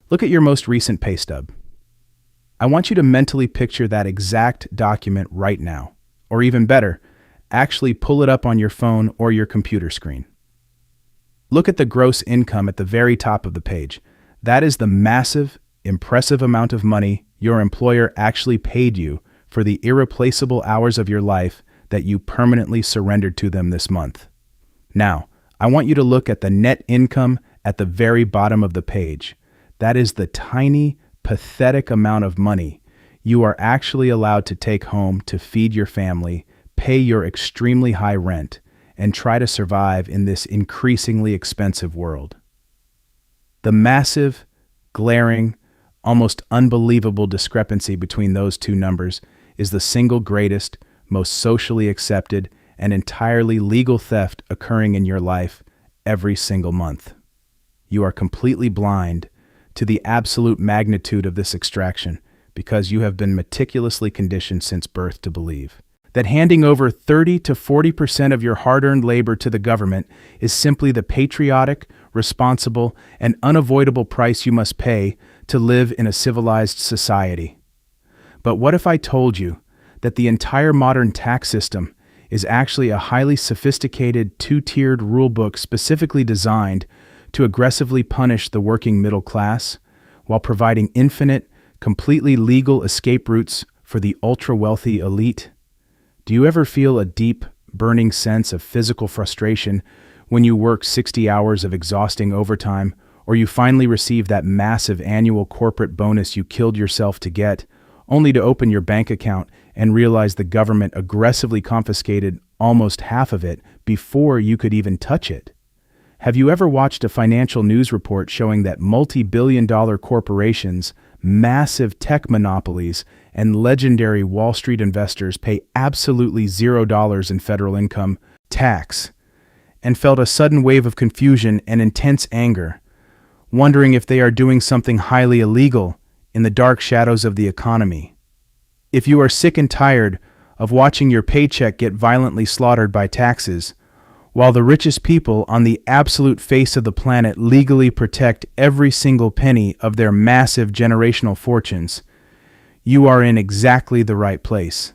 Look at your most recent pay stub. I want you to mentally picture that exact document right now. Or even better, actually pull it up on your phone or your computer screen. Look at the gross income at the very top of the page. That is the massive, impressive amount of money your employer actually paid you for the irreplaceable hours of your life that you permanently surrendered to them this month. Now, I want you to look at the net income at the very bottom of the page. That is the tiny, pathetic amount of money you are actually allowed to take home to feed your family, pay your extremely high rent, and try to survive in this increasingly expensive world. The massive, glaring, almost unbelievable discrepancy between those two numbers is the single greatest, most socially accepted, and entirely legal theft occurring in your life every single month. You are completely blind to the absolute magnitude of this extraction because you have been meticulously conditioned since birth to believe that handing over 30 to 40% of your hard-earned labor to the government is simply the patriotic, responsible, and unavoidable price you must pay to live in a civilized society. But what if I told you that the entire modern tax system is actually a highly sophisticated two-tiered rulebook specifically designed to aggressively punish the working middle class while providing infinite, completely legal escape routes for the ultra-wealthy elite? Do you ever feel a deep, burning sense of physical frustration when you work 60 hours of exhausting overtime, or you finally receive that massive annual corporate bonus you killed yourself to get, only to open your bank account and realize the government aggressively confiscated almost half of it before you could even touch it? Have you ever watched a financial news report showing that multi-billion-dollar corporations, massive tech monopolies, and legendary Wall Street investors pay absolutely $0 in federal income tax, and felt a sudden wave of confusion and intense anger, wondering if they are doing something highly illegal in the dark shadows of the economy? If you are sick and tired of watching your paycheck get violently slaughtered by taxes, while the richest people on the absolute face of the planet legally protect every single penny of their massive generational fortunes, you are in exactly the right place.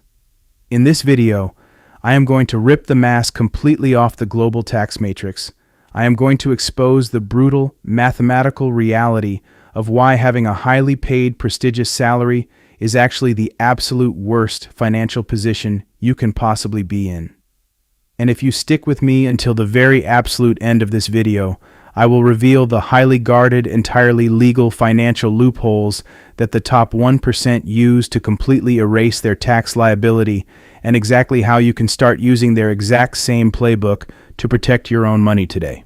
In this video, I am going to rip the mask completely off the global tax matrix. I am going to expose the brutal, mathematical reality of why having a highly paid, prestigious salary is actually the absolute worst financial position you can possibly be in. And if you stick with me until the very absolute end of this video, I will reveal the highly guarded, entirely legal financial loopholes that the top 1% use to completely erase their tax liability, and exactly how you can start using their exact same playbook to protect your own money today.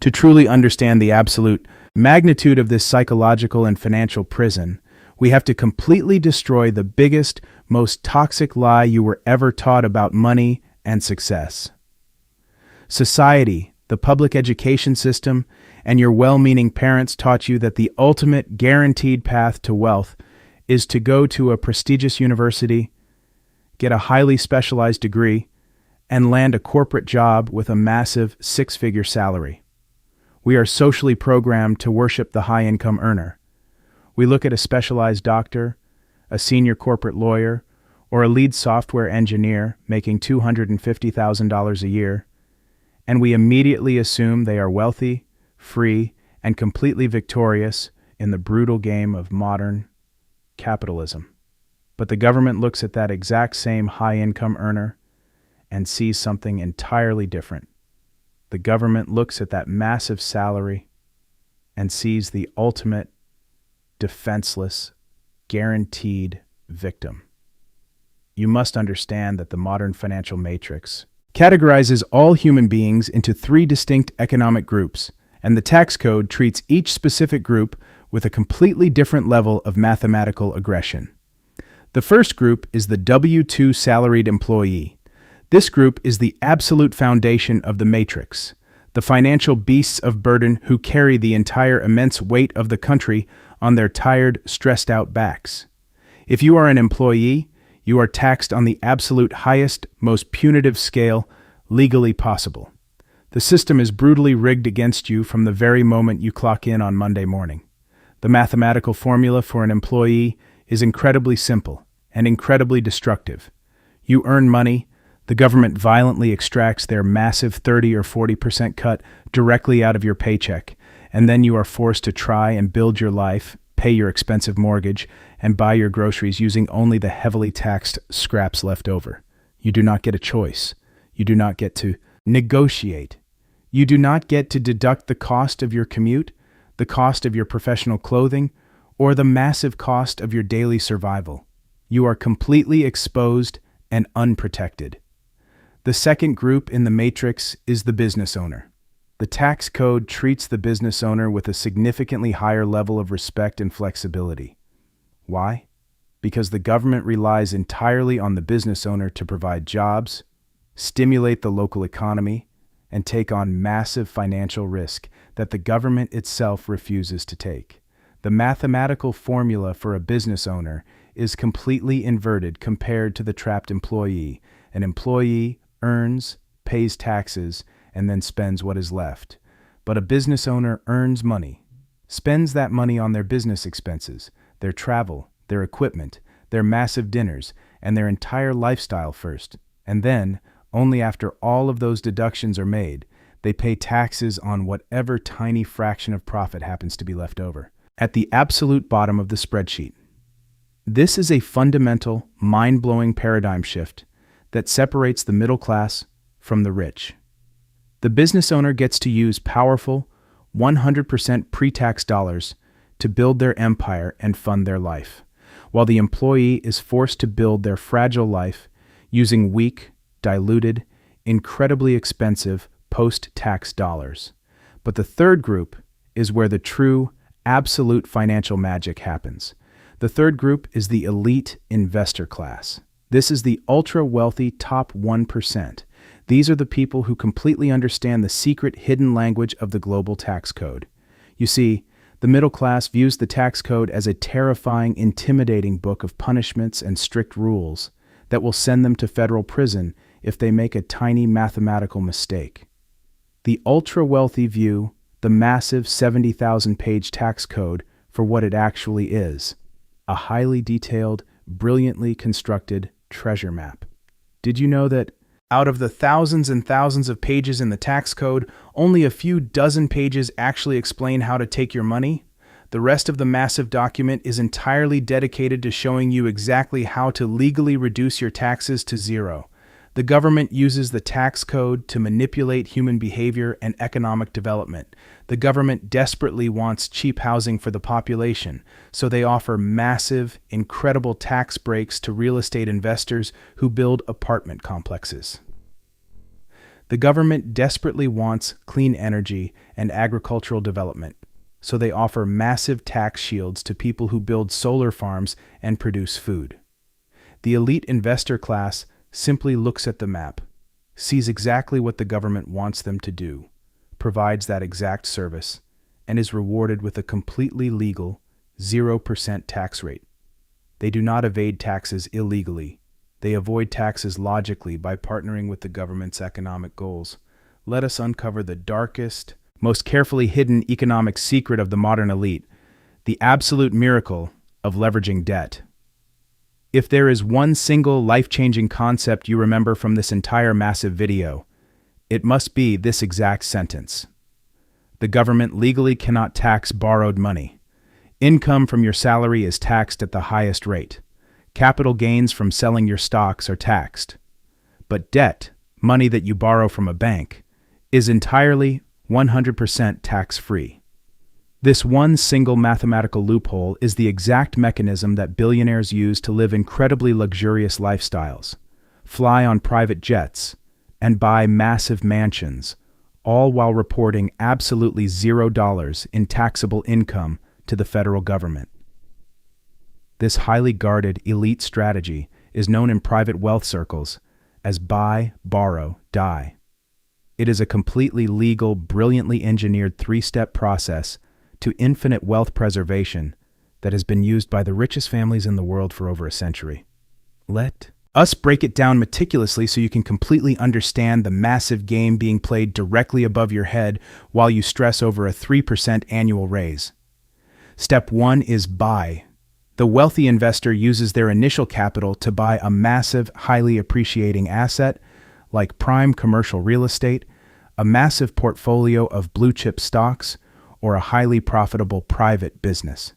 To truly understand the absolute magnitude of this psychological and financial prison, we have to completely destroy the biggest, most toxic lie you were ever taught about money and success. Society, the public education system, and your well-meaning parents taught you that the ultimate guaranteed path to wealth is to go to a prestigious university, get a highly specialized degree, and land a corporate job with a massive six-figure salary. We are socially programmed to worship the high-income earner. We look at a specialized doctor, a senior corporate lawyer, or a lead software engineer making $250,000 a year, and we immediately assume they are wealthy, free, and completely victorious in the brutal game of modern capitalism. But the government looks at that exact same high-income earner and sees something entirely different. The government looks at that massive salary and sees the ultimate, defenseless, guaranteed victim. You must understand that the modern financial matrix categorizes all human beings into three distinct economic groups, and the tax code treats each specific group with a completely different level of mathematical aggression. The first group is the W-2 salaried employee. This group is the absolute foundation of the matrix, the financial beasts of burden who carry the entire immense weight of the country on their tired, stressed-out backs. If you are an employee, you are taxed on the absolute highest, most punitive scale legally possible. The system is brutally rigged against you from the very moment you clock in on Monday morning. The mathematical formula for an employee is incredibly simple and incredibly destructive. You earn money, the government violently extracts their massive 30 or 40% cut directly out of your paycheck, and then you are forced to try and build your life, pay your expensive mortgage, and buy your groceries using only the heavily taxed scraps left over. You do not get a choice. You do not get to negotiate. You do not get to deduct the cost of your commute, the cost of your professional clothing, or the massive cost of your daily survival. You are completely exposed and unprotected. The second group in the matrix is the business owner. The tax code treats the business owner with a significantly higher level of respect and flexibility. Why? Because the government relies entirely on the business owner to provide jobs, stimulate the local economy, and take on massive financial risk that the government itself refuses to take. The mathematical formula for a business owner is completely inverted compared to the trapped employee. An employee earns, pays taxes, and then spends what is left. But a business owner earns money, spends that money on their business expenses, their travel, their equipment, their massive dinners, and their entire lifestyle first. And then, only after all of those deductions are made, they pay taxes on whatever tiny fraction of profit happens to be left over. At the absolute bottom of the spreadsheet. This is a fundamental, mind-blowing paradigm shift that separates the middle class from the rich. The business owner gets to use powerful, 100% pre-tax dollars to build their empire and fund their life, while the employee is forced to build their fragile life using weak, diluted, incredibly expensive post-tax dollars. But the third group is where the true, absolute financial magic happens. The third group is the elite investor class. This is the ultra-wealthy top 1%. These are the people who completely understand the secret hidden language of the global tax code. You see, the middle class views the tax code as a terrifying, intimidating book of punishments and strict rules that will send them to federal prison if they make a tiny mathematical mistake. The ultra-wealthy view the massive 70,000-page tax code for what it actually is, a highly detailed, brilliantly constructed treasure map. Did you know that out of the thousands and thousands of pages in the tax code, only a few dozen pages actually explain how to take your money? The rest of the massive document is entirely dedicated to showing you exactly how to legally reduce your taxes to zero. The government uses the tax code to manipulate human behavior and economic development. The government desperately wants cheap housing for the population, so they offer massive, incredible tax breaks to real estate investors who build apartment complexes. The government desperately wants clean energy and agricultural development, so they offer massive tax shields to people who build solar farms and produce food. The elite investor class simply looks at the map, sees exactly what the government wants them to do, provides that exact service, and is rewarded with a completely legal 0% tax rate. They do not evade taxes illegally. They avoid taxes logically by partnering with the government's economic goals. Let us uncover the darkest, most carefully hidden economic secret of the modern elite, the absolute miracle of leveraging debt. If there is one single life-changing concept you remember from this entire massive video, it must be this exact sentence. The government legally cannot tax borrowed money. Income from your salary is taxed at the highest rate. Capital gains from selling your stocks are taxed. But debt, money that you borrow from a bank, is entirely 100% tax-free. This one single mathematical loophole is the exact mechanism that billionaires use to live incredibly luxurious lifestyles, fly on private jets, and buy massive mansions, all while reporting absolutely $0 in taxable income to the federal government. This highly guarded elite strategy is known in private wealth circles as buy, borrow, die. It is a completely legal, brilliantly engineered three-step process to infinite wealth preservation that has been used by the richest families in the world for over a century. Let us break it down meticulously so you can completely understand the massive game being played directly above your head while you stress over a 3% annual raise. Step 1 is buy. The wealthy investor uses their initial capital to buy a massive, highly appreciating asset like prime commercial real estate, a massive portfolio of blue-chip stocks, or a highly profitable private business.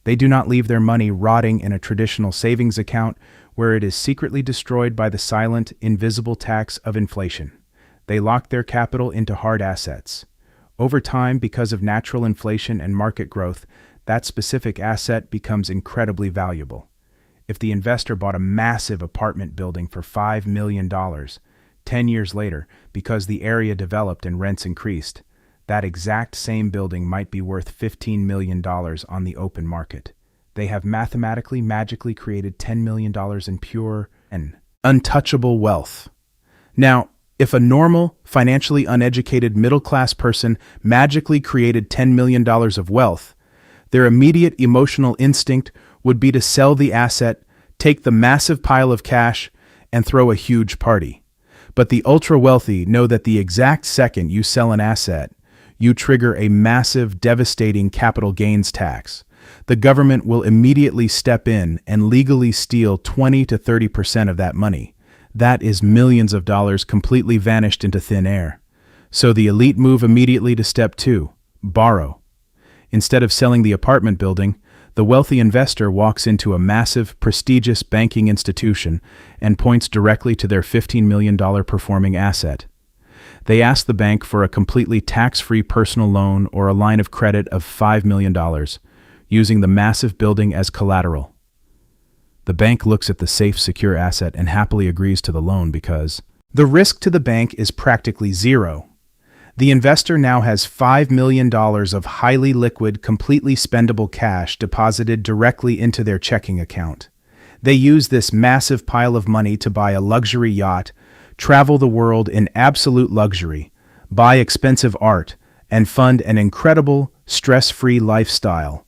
They do not leave their money rotting in a traditional savings account where it is secretly destroyed by the silent, invisible tax of inflation. They lock their capital into hard assets. Over time, because of natural inflation and market growth, that specific asset becomes incredibly valuable. If the investor bought a massive apartment building for $5 million, 10 years later, because the area developed and rents increased, that exact same building might be worth $15 million on the open market. They have mathematically, magically created $10 million in pure and untouchable wealth. Now, if a normal, financially uneducated middle-class person magically created $10 million of wealth, their immediate emotional instinct would be to sell the asset, take the massive pile of cash, and throw a huge party. But the ultra-wealthy know that the exact second you sell an asset, you trigger a massive, devastating capital gains tax. The government will immediately step in and legally steal 20 to 30% of that money. That is millions of dollars completely vanished into thin air. So the elite move immediately to step 2, borrow. Instead of selling the apartment building, the wealthy investor walks into a massive, prestigious banking institution and points directly to their $15 million performing asset. They ask the bank for a completely tax-free personal loan or a line of credit of $5 million, using the massive building as collateral. The bank looks at the safe, secure asset and happily agrees to the loan because the risk to the bank is practically zero. The investor now has $5 million of highly liquid, completely spendable cash deposited directly into their checking account. They use this massive pile of money to buy a luxury yacht, travel the world in absolute luxury, buy expensive art, and fund an incredible, stress-free lifestyle.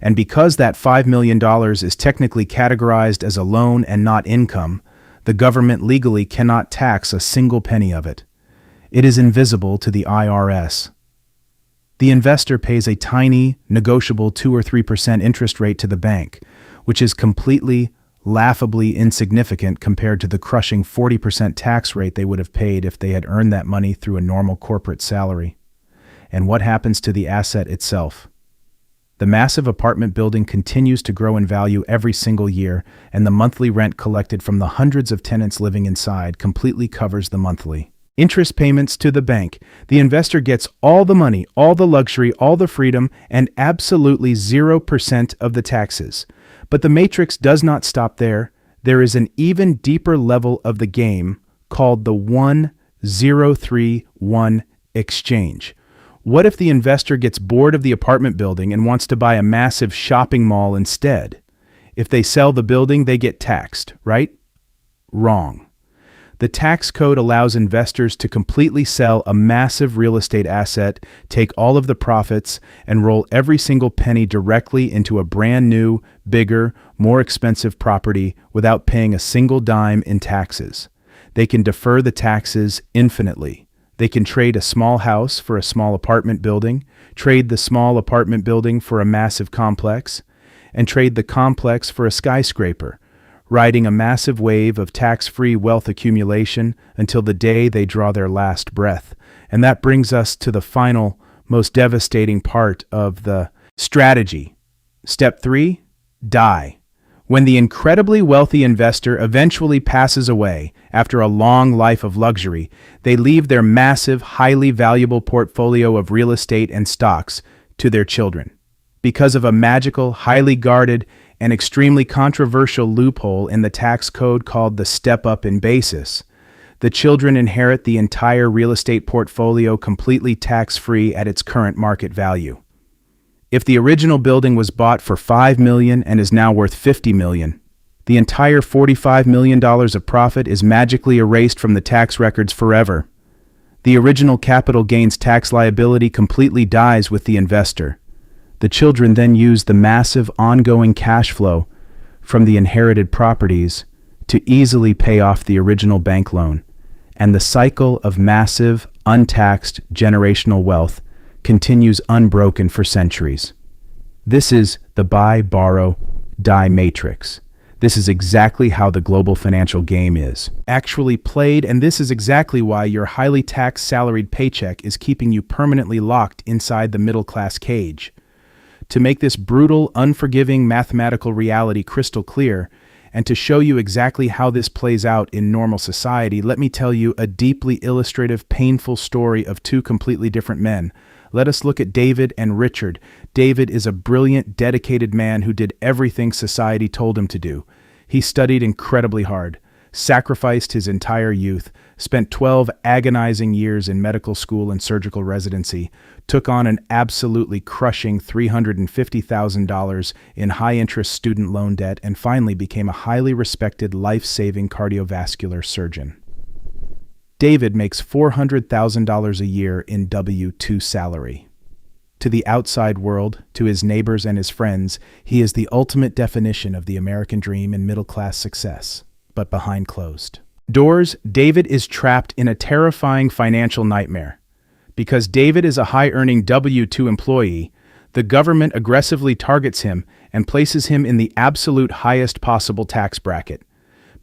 And because that $5 million is technically categorized as a loan and not income, the government legally cannot tax a single penny of it. It is invisible to the IRS. The investor pays a tiny, negotiable 2 or 3% interest rate to the bank, which is completely, laughably insignificant compared to the crushing 40% tax rate they would have paid if they had earned that money through a normal corporate salary. And what happens to the asset itself? The massive apartment building continues to grow in value every single year, and the monthly rent collected from the hundreds of tenants living inside completely covers the monthly interest payments to the bank. The investor gets all the money, all the luxury, all the freedom, and absolutely 0% of the taxes. But the matrix does not stop there. There is an even deeper level of the game called the 1031 exchange. What if the investor gets bored of the apartment building and wants to buy a massive shopping mall instead? If they sell the building, they get taxed, right? Wrong. The tax code allows investors to completely sell a massive real estate asset, take all of the profits, and roll every single penny directly into a brand new, bigger, more expensive property without paying a single dime in taxes. They can defer the taxes infinitely. They can trade a small house for a small apartment building, trade the small apartment building for a massive complex, and trade the complex for a skyscraper, riding a massive wave of tax-free wealth accumulation until the day they draw their last breath. And that brings us to the final, most devastating part of the strategy. Step 3, die. When the incredibly wealthy investor eventually passes away after a long life of luxury, they leave their massive, highly valuable portfolio of real estate and stocks to their children. Because of a magical, highly guarded, and extremely controversial loophole in the tax code called the step-up in basis, the children inherit the entire real estate portfolio completely tax-free at its current market value. If the original building was bought for $5 million and is now worth $50 million, the entire $45 million of profit is magically erased from the tax records forever. The original capital gains tax liability completely dies with the investor. The children then use the massive ongoing cash flow from the inherited properties to easily pay off the original bank loan, and the cycle of massive, untaxed generational wealth continues unbroken for centuries. This is the buy, borrow, die matrix. This is exactly how the global financial game is actually played, and this is exactly why your highly taxed salaried paycheck is keeping you permanently locked inside the middle-class cage. To make this brutal, unforgiving mathematical reality crystal clear, and to show you exactly how this plays out in normal society, let me tell you a deeply illustrative, painful story of two completely different men. Let us look at David and Richard. David is a brilliant, dedicated man who did everything society told him to do. He studied incredibly hard, sacrificed his entire youth, spent 12 agonizing years in medical school and surgical residency, took on an absolutely crushing $350,000 in high-interest student loan debt, and finally became a highly respected, life-saving cardiovascular surgeon. David makes $400,000 a year in W-2 salary. To the outside world, to his neighbors and his friends, he is the ultimate definition of the American dream and middle-class success. But behind closed doors, David is trapped in a terrifying financial nightmare. Because David is a high-earning W-2 employee, the government aggressively targets him and places him in the absolute highest possible tax bracket.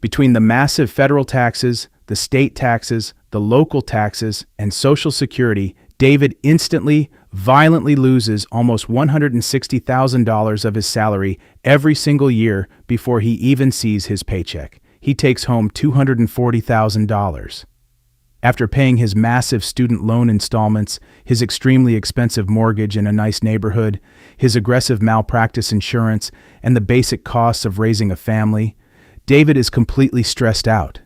Between the massive federal taxes, the state taxes, the local taxes, and Social Security, David instantly, violently loses almost $160,000 of his salary every single year before he even sees his paycheck. He takes home $240,000. After paying his massive student loan installments, his extremely expensive mortgage in a nice neighborhood, his aggressive malpractice insurance, and the basic costs of raising a family, David is completely stressed out.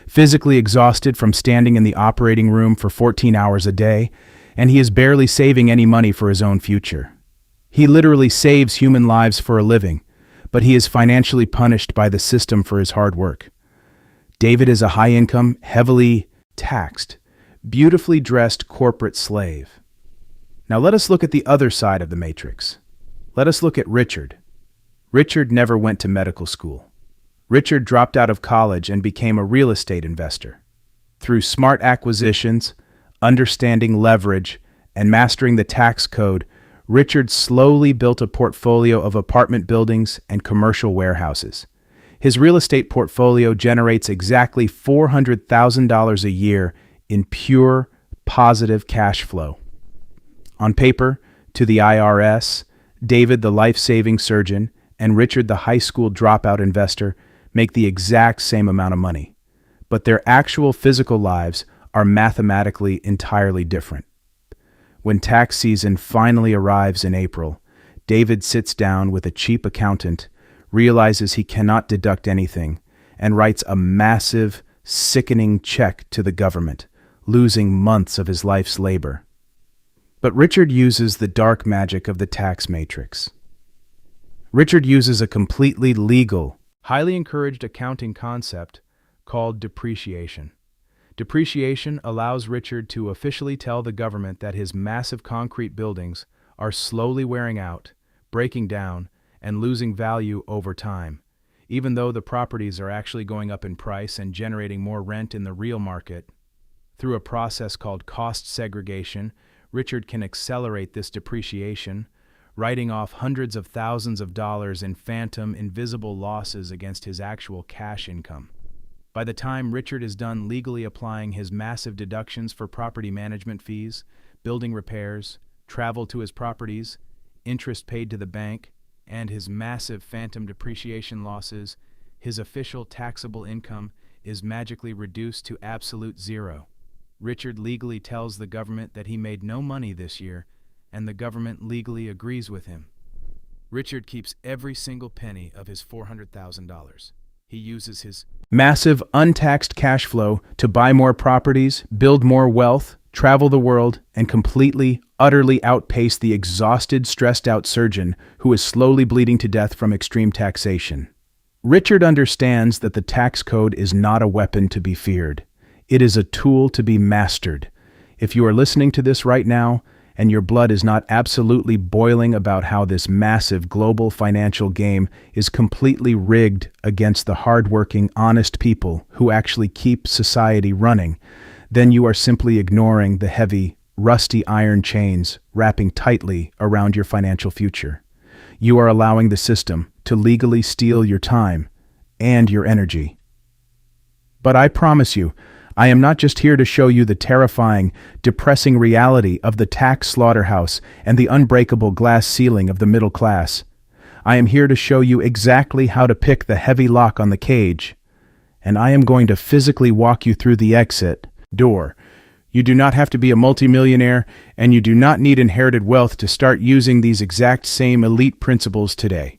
Physically exhausted from standing in the operating room for 14 hours a day, and he is barely saving any money for his own future. He literally saves human lives for a living, but he is financially punished by the system for his hard work. David is a high-income, heavily taxed, beautifully dressed corporate slave. Now let us look at the other side of the matrix. Let us look at Richard. Richard never went to medical school. Richard dropped out of college and became a real estate investor. Through smart acquisitions, understanding leverage, and mastering the tax code, Richard slowly built a portfolio of apartment buildings and commercial warehouses. His real estate portfolio generates exactly $400,000 a year in pure, positive cash flow. On paper, to the IRS, David, the life-saving surgeon, and Richard, the high school dropout investor, make the exact same amount of money, but their actual physical lives are mathematically entirely different. When tax season finally arrives in April, David sits down with a cheap accountant, realizes he cannot deduct anything, and writes a massive, sickening check to the government, losing months of his life's labor. But Richard uses the dark magic of the tax matrix. Richard uses a completely legal, highly encouraged accounting concept called depreciation. Depreciation allows Richard to officially tell the government that his massive concrete buildings are slowly wearing out, breaking down, and losing value over time, even though the properties are actually going up in price and generating more rent in the real market. Through a process called cost segregation, Richard can accelerate this depreciation, writing off hundreds of thousands of dollars in phantom, invisible losses against his actual cash income. By the time Richard is done legally applying his massive deductions for property management fees, building repairs, travel to his properties, interest paid to the bank, and his massive phantom depreciation losses, his official taxable income is magically reduced to absolute zero. Richard legally tells the government that he made no money this year, and the government legally agrees with him. Richard keeps every single penny of his $400,000. He uses his massive untaxed cash flow to buy more properties, build more wealth, travel the world, and completely, utterly outpace the exhausted, stressed-out surgeon who is slowly bleeding to death from extreme taxation. Richard understands that the tax code is not a weapon to be feared. It is a tool to be mastered. If you are listening to this right now, and your blood is not absolutely boiling about how this massive global financial game is completely rigged against the hardworking, honest people who actually keep society running, then you are simply ignoring the heavy, rusty iron chains wrapping tightly around your financial future. You are allowing the system to legally steal your time and your energy. But I promise you, I am not just here to show you the terrifying, depressing reality of the tax slaughterhouse and the unbreakable glass ceiling of the middle class. I am here to show you exactly how to pick the heavy lock on the cage, and I am going to physically walk you through the exit door. You do not have to be a multimillionaire, and you do not need inherited wealth to start using these exact same elite principles today.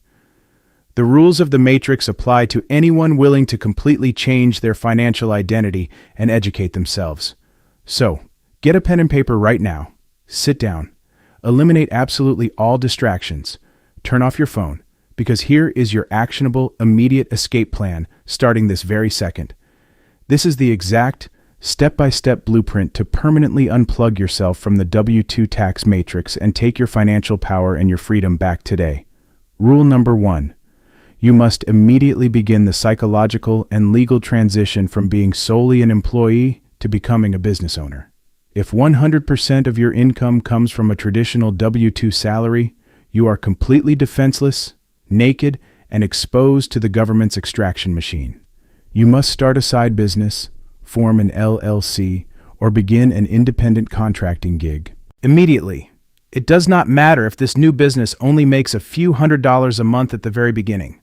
The rules of the Matrix apply to anyone willing to completely change their financial identity and educate themselves. So, get a pen and paper right now. Sit down. Eliminate absolutely all distractions. Turn off your phone, because here is your actionable, immediate escape plan starting this very second. This is the exact, step-by-step blueprint to permanently unplug yourself from the W-2 tax matrix and take your financial power and your freedom back today. Rule number 1. You must immediately begin the psychological and legal transition from being solely an employee to becoming a business owner. If 100% of your income comes from a traditional W-2 salary, you are completely defenseless, naked, and exposed to the government's extraction machine. You must start a side business, form an LLC, or begin an independent contracting gig immediately. It does not matter if this new business only makes a few $100s a month at the very beginning.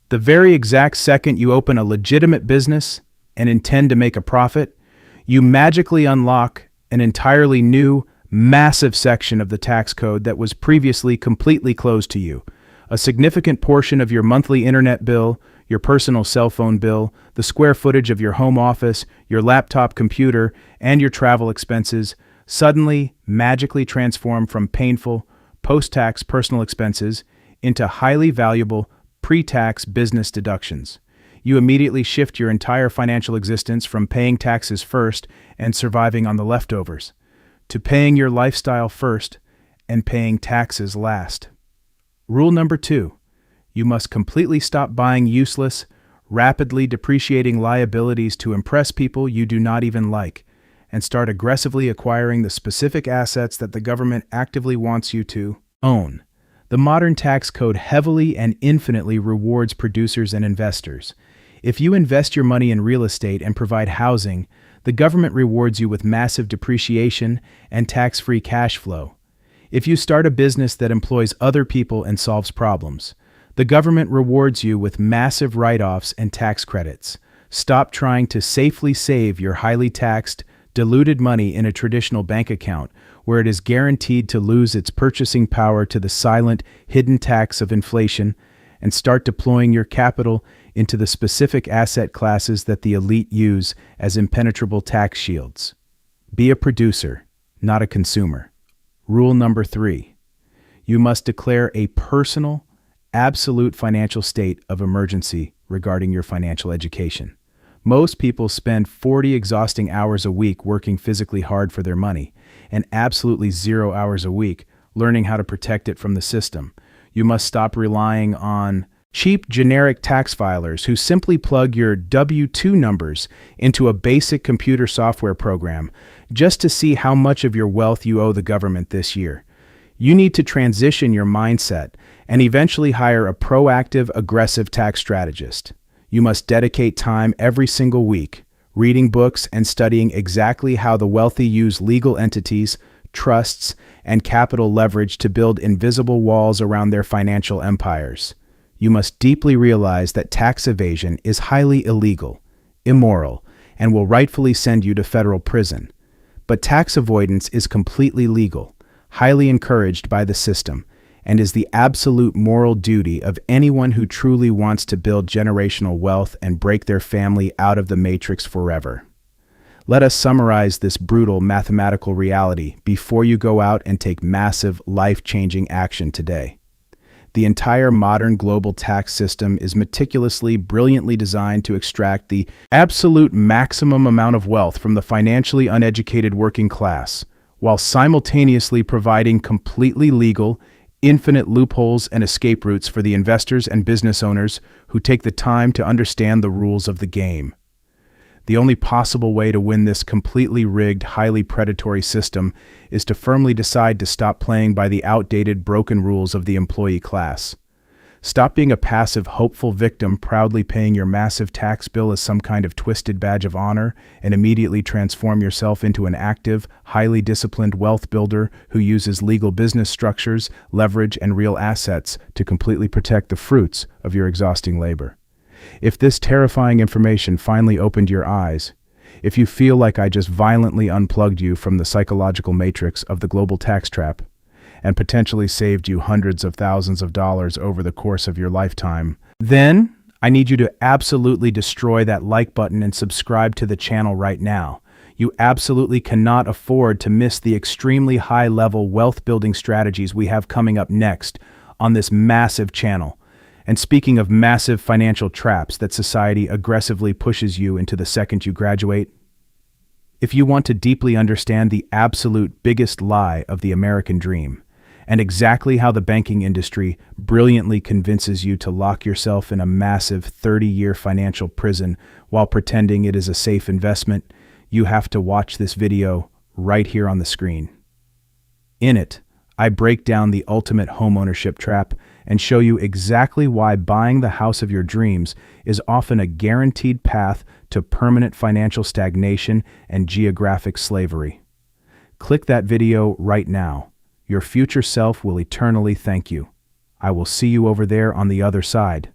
The very exact second you open a legitimate business and intend to make a profit, you magically unlock an entirely new, massive section of the tax code that was previously completely closed to you. A significant portion of your monthly internet bill, your personal cell phone bill, the square footage of your home office, your laptop computer, and your travel expenses suddenly magically transform from painful, post-tax personal expenses into highly valuable pre-tax business deductions. You immediately shift your entire financial existence from paying taxes first and surviving on the leftovers to paying your lifestyle first and paying taxes last. Rule number 2. You must completely stop buying useless, rapidly depreciating liabilities to impress people you do not even like, and start aggressively acquiring the specific assets that the government actively wants you to own. The modern tax code heavily and infinitely rewards producers and investors. If you invest your money in real estate and provide housing, the government rewards you with massive depreciation and tax-free cash flow. If you start a business that employs other people and solves problems, the government rewards you with massive write-offs and tax credits. Stop trying to safely save your highly taxed, diluted money in a traditional bank account where it is guaranteed to lose its purchasing power to the silent, hidden tax of inflation, and start deploying your capital into the specific asset classes that the elite use as impenetrable tax shields. Be a producer, not a consumer. Rule number 3. You must declare a personal, absolute financial state of emergency regarding your financial education. Most people spend 40 exhausting hours a week working physically hard for their money, and absolutely 0 hours a week learning how to protect it from the system. You must stop relying on cheap generic tax filers who simply plug your W-2 numbers into a basic computer software program just to see how much of your wealth you owe the government this year. You need to transition your mindset and eventually hire a proactive, aggressive tax strategist. You must dedicate time every single week, reading books and studying exactly how the wealthy use legal entities, trusts, and capital leverage to build invisible walls around their financial empires. You must deeply realize that tax evasion is highly illegal, immoral, and will rightfully send you to federal prison. But tax avoidance is completely legal, highly encouraged by the system, and is the absolute moral duty of anyone who truly wants to build generational wealth and break their family out of the matrix forever. Let us summarize this brutal mathematical reality before you go out and take massive, life-changing action today. The entire modern global tax system is meticulously, brilliantly designed to extract the absolute maximum amount of wealth from the financially uneducated working class, while simultaneously providing completely legal, infinite loopholes and escape routes for the investors and business owners who take the time to understand the rules of the game. The only possible way to win this completely rigged, highly predatory system is to firmly decide to stop playing by the outdated, broken rules of the employee class. Stop being a passive, hopeful victim proudly paying your massive tax bill as some kind of twisted badge of honor, and immediately transform yourself into an active, highly disciplined wealth builder who uses legal business structures, leverage, and real assets to completely protect the fruits of your exhausting labor. If this terrifying information finally opened your eyes, if you feel like I just violently unplugged you from the psychological matrix of the global tax trap, and potentially saved you hundreds of thousands of dollars over the course of your lifetime, then I need you to absolutely destroy that like button and subscribe to the channel right now. You absolutely cannot afford to miss the extremely high-level wealth-building strategies we have coming up next on this massive channel. And speaking of massive financial traps that society aggressively pushes you into the second you graduate, if you want to deeply understand the absolute biggest lie of the American dream, and exactly how the banking industry brilliantly convinces you to lock yourself in a massive 30-year financial prison while pretending it is a safe investment, you have to watch this video right here on the screen. In it, I break down the ultimate homeownership trap and show you exactly why buying the house of your dreams is often a guaranteed path to permanent financial stagnation and geographic slavery. Click that video right now. Your future self will eternally thank you. I will see you over there on the other side.